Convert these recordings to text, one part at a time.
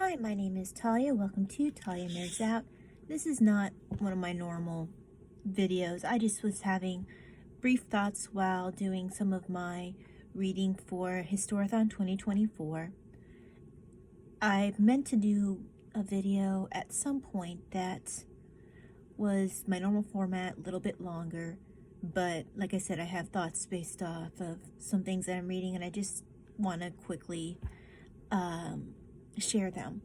Hi, my name is Talia. Welcome to Talia Nerds Out. This is not one of my normal videos. I just was having brief thoughts while doing some of my reading for Historathon 2024. I meant to do a video at some point that was my normal format, a little bit longer, but like I said, I have thoughts based off of some things that I'm reading, and I just want to quickly share them.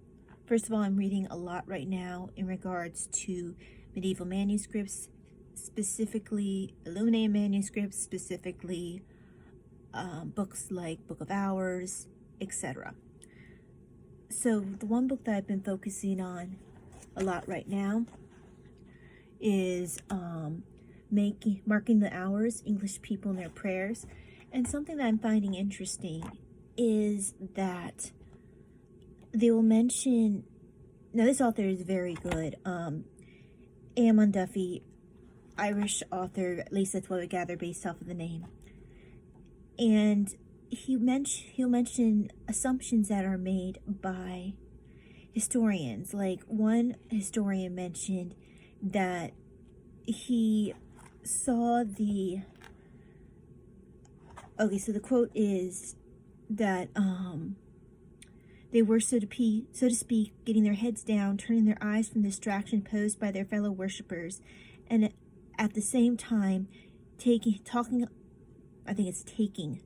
First of all, I'm reading a lot right now in regards to medieval manuscripts, specifically illuminated manuscripts, specifically books like Book of Hours, etc. So the one book that I've been focusing on a lot right now is Marking the Hours, English People and Their Prayers. And something that I'm finding interesting is that they will mention, now this author is very good, Eamon Duffy, Irish author, at least that's what I gather based off of the name. And he'll mention assumptions that are made by historians. Like one historian mentioned that he saw the quote is that they were, so to speak, getting their heads down, turning their eyes from the distraction posed by their fellow worshippers, and at the same time taking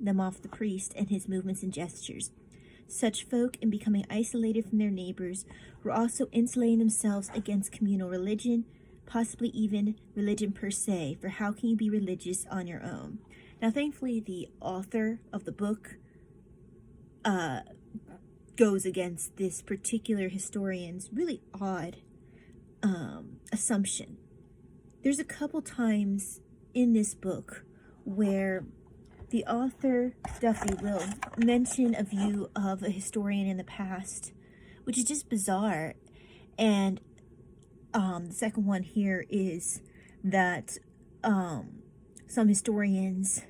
them off the priest and his movements and gestures. Such folk, in becoming isolated from their neighbors, were also insulating themselves against communal religion, possibly even religion per se, for how can you be religious on your own? Now, thankfully, the author of the book goes against this particular historian's really odd assumption. There's a couple times in this book where the author, Duffy, will mention a view of a historian in the past, which is just bizarre. And the second one here is that some historians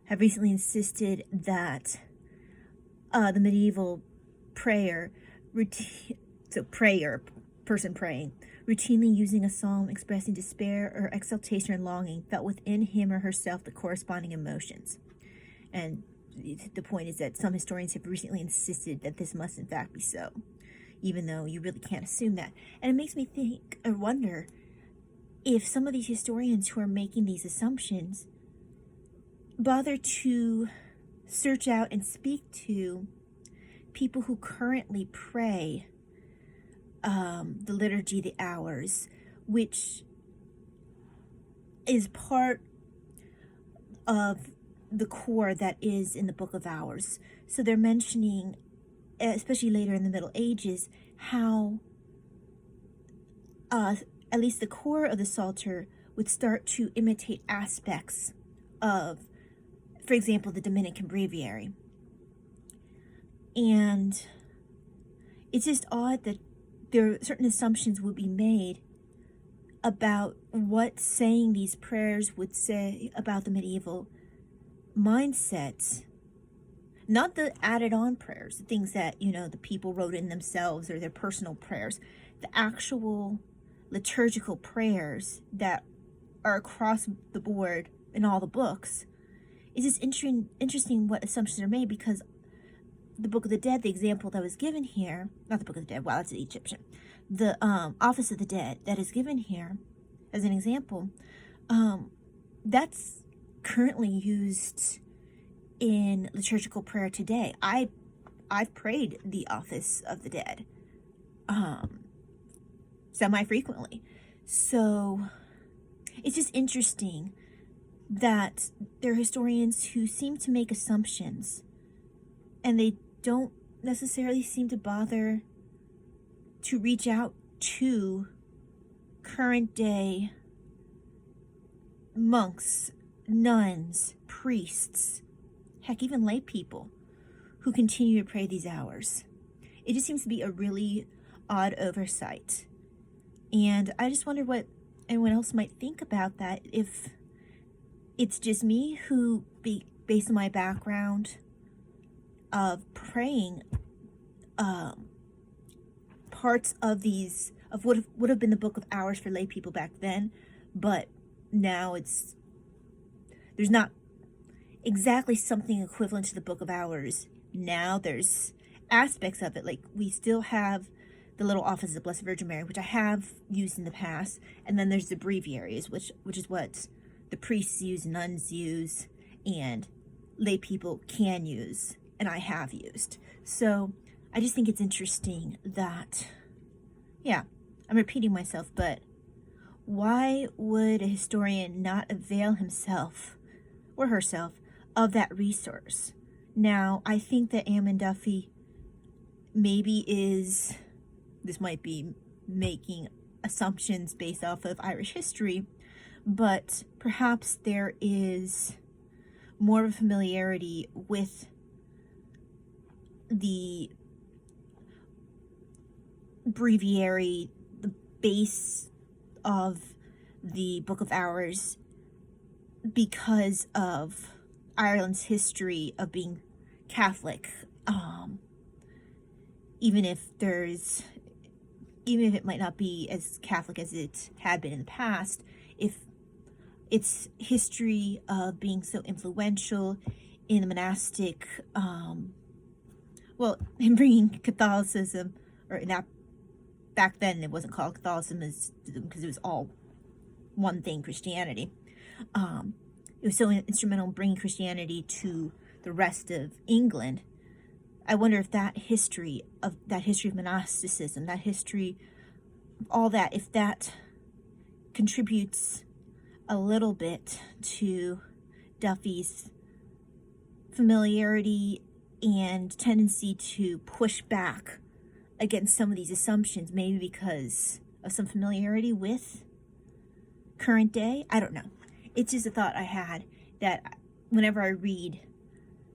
have recently insisted that the medieval person praying, routinely using a psalm expressing despair or exaltation or longing, felt within him or herself the corresponding emotions. And the point is that some historians have recently insisted that this must in fact be so, even though you really can't assume that. And it makes me think or wonder if some of these historians who are making these assumptions bother to search out and speak to people who currently pray the liturgy, the hours, which is part of the core that is in the Book of Hours. So they're mentioning, especially later in the Middle Ages, how at least the core of the Psalter would start to imitate aspects of, for example, the Dominican Breviary. And it's just odd that there are certain assumptions would be made about what saying these prayers would say about the medieval mindsets. Not the added on prayers, the things that, the people wrote in themselves or their personal prayers. The actual liturgical prayers that are across the board in all the books. It's just interesting what assumptions are made, because the Book of the Dead, the example that was given here, not the Book of the Dead, wow, that's Egyptian. The Office of the Dead that is given here as an example, that's currently used in liturgical prayer today. I've prayed the Office of the Dead semi-frequently. So it's just interesting that there are historians who seem to make assumptions, and they don't necessarily seem to bother to reach out to current day monks, nuns, priests, heck, even lay people who continue to pray these hours. It just seems to be a really odd oversight. And I just wonder what anyone else might think about that, if it's just me who, based on my background of praying parts of these, of what would have been the Book of Hours for lay people back then, but now there's not exactly something equivalent to the Book of Hours. Now there's aspects of it, like we still have the little office of the Blessed Virgin Mary, which I have used in the past, and then there's the breviaries, which is what the priests use, nuns use, and lay people can use, and I have used. So I just think it's interesting that, yeah, I'm repeating myself, but why would a historian not avail himself or herself of that resource? Now, I think that Ammon Duffy maybe this might be making assumptions based off of Irish history, but perhaps there is more of a familiarity with the breviary, the base of the Book of Hours, because of Ireland's history of being Catholic. Even if it might not be as Catholic as it had been in the past, if its history of being so influential in the monastic, in bringing Catholicism, or in that, back then it wasn't called Catholicism because it was all one thing, Christianity. It was so instrumental in bringing Christianity to the rest of England. I wonder if that history of monasticism, that history, all that, if that contributes a little bit to Duffy's familiarity and tendency to push back against some of these assumptions, maybe because of some familiarity with current day. I don't know. It's just a thought I had, that whenever I read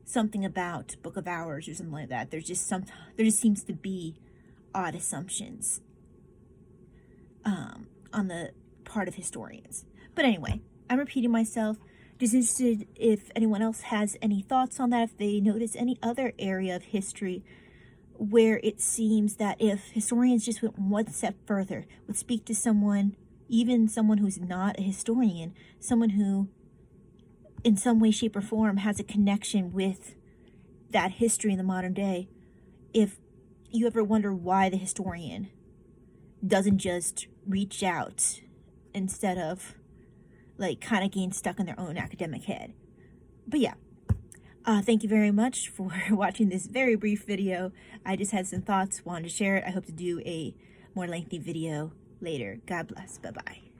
something about Book of Hours or something like that, there just seems to be odd assumptions on the part of historians. But anyway, I'm repeating myself. Just interested if anyone else has any thoughts on that, if they notice any other area of history where it seems that if historians just went one step further, would speak to someone, even someone who's not a historian, someone who in some way, shape, or form has a connection with that history in the modern day, if you ever wonder why the historian doesn't just reach out instead of kind of getting stuck in their own academic head. But yeah, thank you very much for watching this very brief video. I just had some thoughts, wanted to share it. I hope to do a more lengthy video later. God bless. Bye-bye.